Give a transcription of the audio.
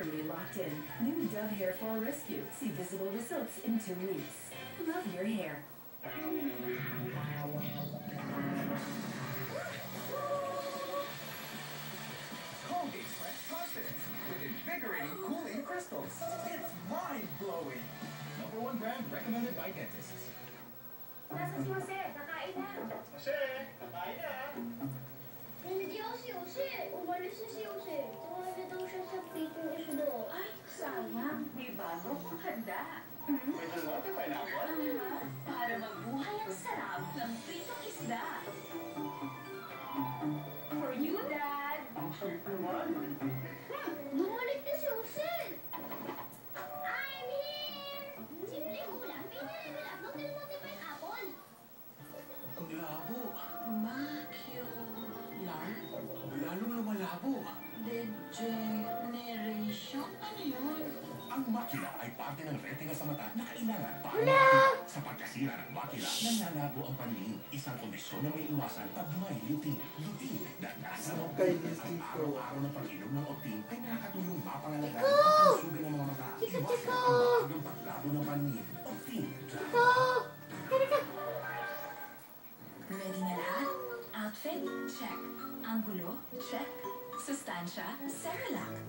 securely locked in. New Dove Hair Fall Rescue. See visible results in 2 weeks. Love your hair. Colgate Fresh Confidence with invigorating cooling crystals. It's mind-blowing. #1 brand recommended by dentists. Nasa si Jose, kakain na. Jose, kakain na. Hindi ako si Jose. Umalis na si Jose. Tumawag na daw siya sa pritong isdo. Ay, sayang. May bago kong handa. May dalawa pa pineapple? Para mabuhay ang sarap ng pritong isda. For you, Dad. Ang sweet naman. Bumalik na si Jose. I'm here! Simple ulam, pinalevel up ng Del Monte Pineapple. Ang labo. Macular Lalong lumalabo. degeneration? Ano yun? Ang makina ay parte ng retina sa mata na kailangan para sa pagkasira ng makina, nanlalabo ang paningin. Isang kondisyon na may iwasan pag may lutein. Lutein na nasa loob ang araw-araw na pag-inom ng Optin ay nakakatulong mapangalagaan ang kalusugan ng mga mata. Iwasan ang maagang paglabo ng paningin. Optin. Ready na lahat? Outfit? Check. Angulo? Check. Sustansya? Cerelac.